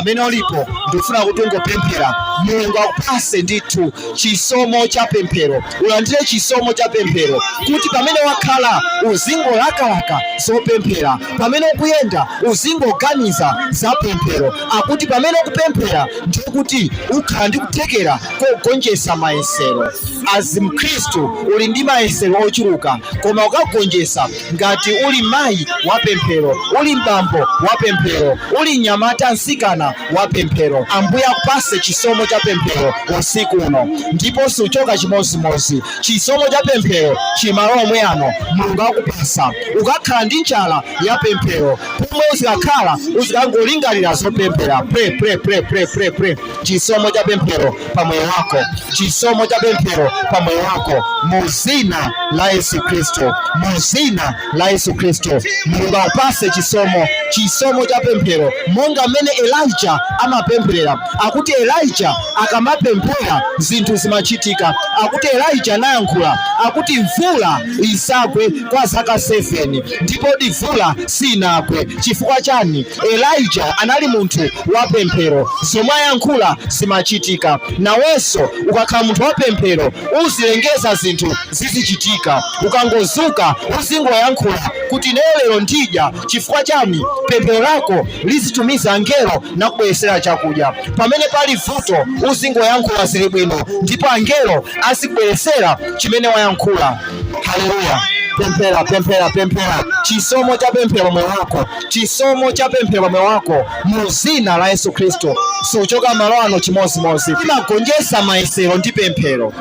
pamene ulipo ndikufuna kuti ungopemphera Mulungu akupase ndithu chisomo cha pemphero, ulandire chisomo cha pemphero, kuti pamene wakhala uzingolakalaka zopemphera, pamene ukuyenda uzingoganiza za pemphero, akuti pamene ukupemphera ndiye kuti ukhala ndi kuthekera kogonjetsa mayesero. As Mkhristu uli ndi mayesero ochuluka, koma ukagonjetsa ngati uli mayi wa pemphero, uli mbambo wa pemphero, uli nyamata nsikana wa pemphero. Ambuye akupase chisomo cha pemphero usiku uno, ndipo suchoka chimozimozi. Chisomo cha pemphero chimalo omwe ano Mulungu akupasa, ukakhala ndi njala ya pemphero, pomwe uzikakhala uzikangolingalira zopemphera. Pray. Chisomo cha pemphero pamoyo wako, chisomo cha pemphero pamoyo wako, muzina la Yesu Kristo, muzina la Yesu Kristo. Mulungu akupase chisomo cha pemphero, monga mene Elijah amapemphera. Akuti Elijah akamapemphera zinthu zimachitika. Akuti Elijah anayankhula, akuti mvula isagwe kwa zaka 7, ndipo mvula sinagwe. Chifukwa chani? Elijah anali munthu wa pemphero, zomwe ayankhula zimachitika. Nawenso ukakhala munthu wa pemphero uzilengeza zinthu zizichitika. Ukangozuka uzingoyankhula kuti lero ndidya. Chifukwa chani? Pemphero lako lizitumiza angelo na kubweresera chakudya. Pamene pali vuto uzingoyankhula zili bwino, ndipo angelo azikubweresera chimene wayankhula. Haleluya. Pemphera. Chisomo cha pemphero moyo wako, chisomo cha pemphero moyo wako, muzina la Yesu Kristo. Suchoka malo ano chimozimozi. Timagonjetsa mayesero ndi pemphero.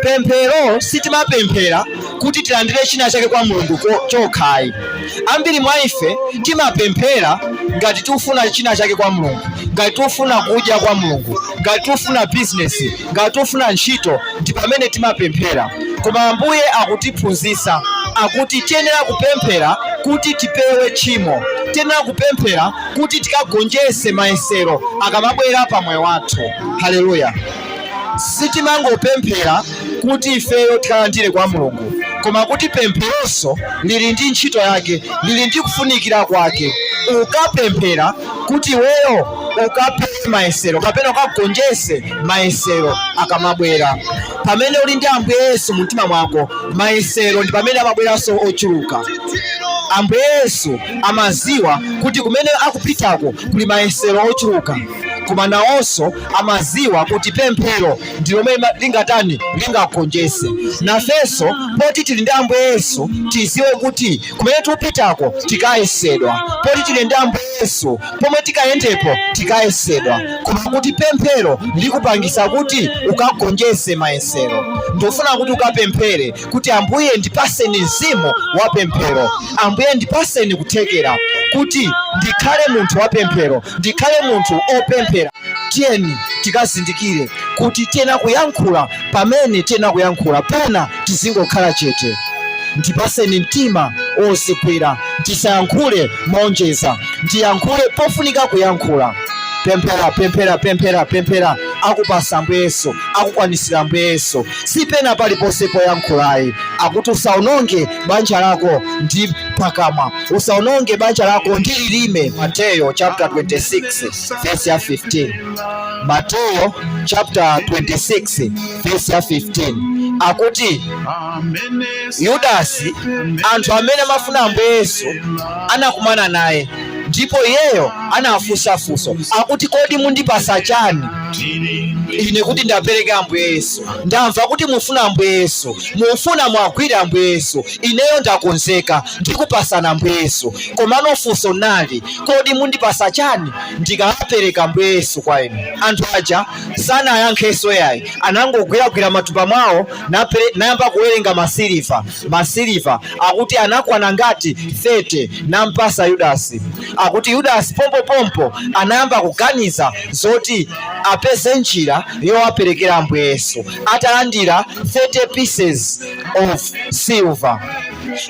Pemphero sitimapemphera kuti tilandire china chake kwa Mulungu chokhayi. Ambiri mwa ife timapemphera ngati tufuna china chake kwa Mulungu, ngati tufuna kudya kwa Mulungu, ngati tufuna business, ngati tufuna ntchito, ndi pamene timapemphera. Koma Ambuye akutiphunzitsa, akuti tiyenera kupemphera kuti tipewe tchimo, tiyenera kupemphera kuti tikagonjetse mayesero akamabwera pa moyo wathu. Haleluya. Sitimangopemphera kuti ifeyo tikalandire kwa Mulungu, koma kuti pempheronso lili ndi ntchito yake, lili ndi kufunikira kwake. Ukapemphera kuti weyo ukapewe mayesero kapena ukagonjetse mayesero akamabwera. Pamene uli ndi Ambuye Yesu mumtima mwako, mayesero ndi pamene amabweranso ochuluka. Ambuye Yesu amaziwa kuti kumene akupitako kuli mayesero ochuluka, koma nawonso amaziwa kuti pemphero ndi lomwe lingatani lingagonjetse. Nafenso poti tili ndi Ambuye Yesu tiziwe kuti kumene tikupitako tikayesedwa, poti tili ndi Ambuye Yesu pomwe tikayendepo tikayesedwa. Koma kuti pemphero likupangisa kuti ukagonjetse mayesero. Ndofuna kuti ukapemphere kuti Ambuye ndipaseni mzimu wa pemphero, Ambuye ndipaseni kuthekera kuti ndikhale munthu wa pemphero, ndikhale munthu opemphera. Tiyeni tikazindikire kuti tiyena kuyankhula pamene tiyena kuyankhula, pena tizingokhala chete. Ndipaseni mtima ozigwira, tisayankhule monjeza, ndiyankhule pofunika kuyankhula. Pemphera. Akupasa Ambuye Yesu, akukwanisira Ambuye Yesu. Sipena paliponse poyankhulayi. Akuti usaononge banja lako ndi pakamwa, usaononge banja lako ndi lilime. Mateyo chapter 26 verse ya 15. Mateyo chapter 26 verse ya 15. Akuti Judas, anthu amene amafuna Ambuye Yesu, anakumana naye, ndipo iyeyo anafunsafunso, akuti kodi mundipasa chani ine kuti ndapereka Ambuye Yesu? Ndamva kuti mufuna Ambuye Yesu, mufuna mwagwira Ambuye Yesu, ineyo ndakonzeka ndikupasana Ambuye Yesu. Komano funso nali, kodi mundipasa chani ndikapereka Ambuye Yesu kwa inu? Anthu aja sanayankhenso yayi, anangogwiragwira matupa mwawo nayamba kuwerenga masiliva. Akuti anakwana ngati 30 nampasa Judas. Akuti Judas pompo anayamba kuganiza zoti apeze njira yowaperekera Ambuye Yesu. Atalandira 30 pieces of silver.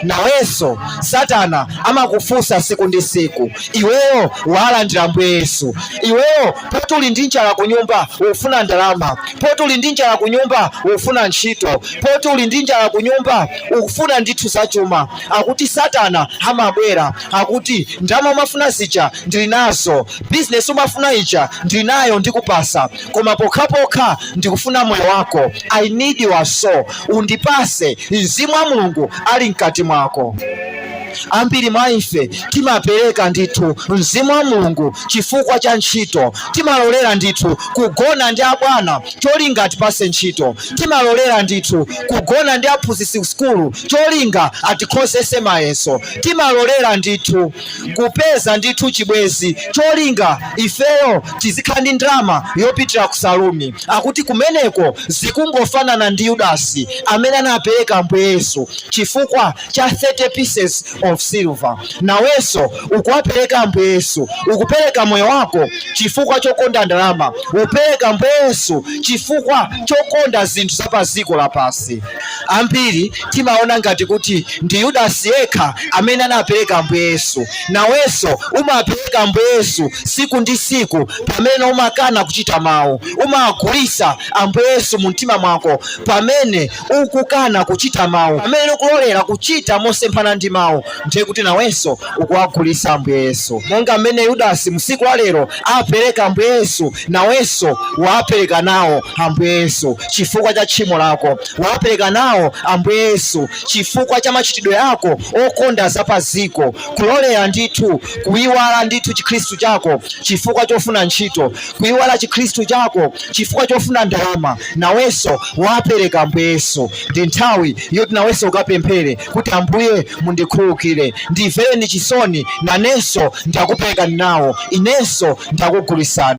nawenso Satana amakufunsa siku ndi siku, iweyo walandira Ambuye Yesu? Iweyo poti uli ndi njala ku nyumba ufuna ndalama, poti uli ndi njala ku nyumba ufuna ntchito, poti uli ndi njala ku nyumba ufuna ndithu zachuma. Akuti Satana amabwera akuti ndalama umafuna zija ndili nazo, business umafuna ija ndili nayo ndikupasa, koma pokhapokha ndikufuna moyo wako. I need your soul. Undipase Mzimu wa Mulungu ali mkati mwako. Ambiri mwa ife timapereka ndithu Mzimu wa Mulungu chifukwa cha ntchito. Timalolera ndithu kugona ndi abwana cholinga atipase ntchito. Timalolera ndithu kugona ndi aphunzitsi skulu cholinga atikhozese mayeso. Timalolera ndithu kupeza ndithu chibwezi cholinga ifeyo tizikhala ndi ndalama yopitira ku saluni. Akuti kumeneko zikungofanana ndi Yudasi amene anapereka Ambuye Yesu chifukwa cha 30 pieces of silver. Nawenso ukuwapereka Ambuye Yesu, ukupereka moyo wako chifukwa chokonda ndalama, upereka Ambuye Yesu chifukwa chokonda zinthu za paziko lapasi. Ambiri timaona ngati kuti ndi Yudasi yekha amene anapereka Ambuye Yesu. Nawenso umapereka Ambuye Yesu siku ndi siku pamene umakana kuchita mawu, umagulisa Ambuye Yesu mu mtima mwako pamene ukukana kuchita mawu, pamene ukulolera kuchita mosemphana ndi mawu, ndiye kuti nawenso ukuwagulisa Ambuye Yesu. Monga mmene Yudasi msiku wa lero apereka Ambuye Yesu, nawenso wapereka nawo Ambuye Yesu chifukwa cha tchimo lako, wapereka nawo Ambuye Yesu chifukwa cha machitidwe yako okonda zapaziko, kulolera ndithu kuiwala ndithu chikhristu chako chifukwa chofuna ntchito, kuiwala chikhristu chako chifukwa chofuna ndalama. Nawenso wapereka Ambuye Yesu. Ndi nthawi yoti nawenso ukapemphere kuti Ambuye mundikhululukire, ndimvereni chisoni, nanenso ndakupereka nawo, inenso ndakugulisani.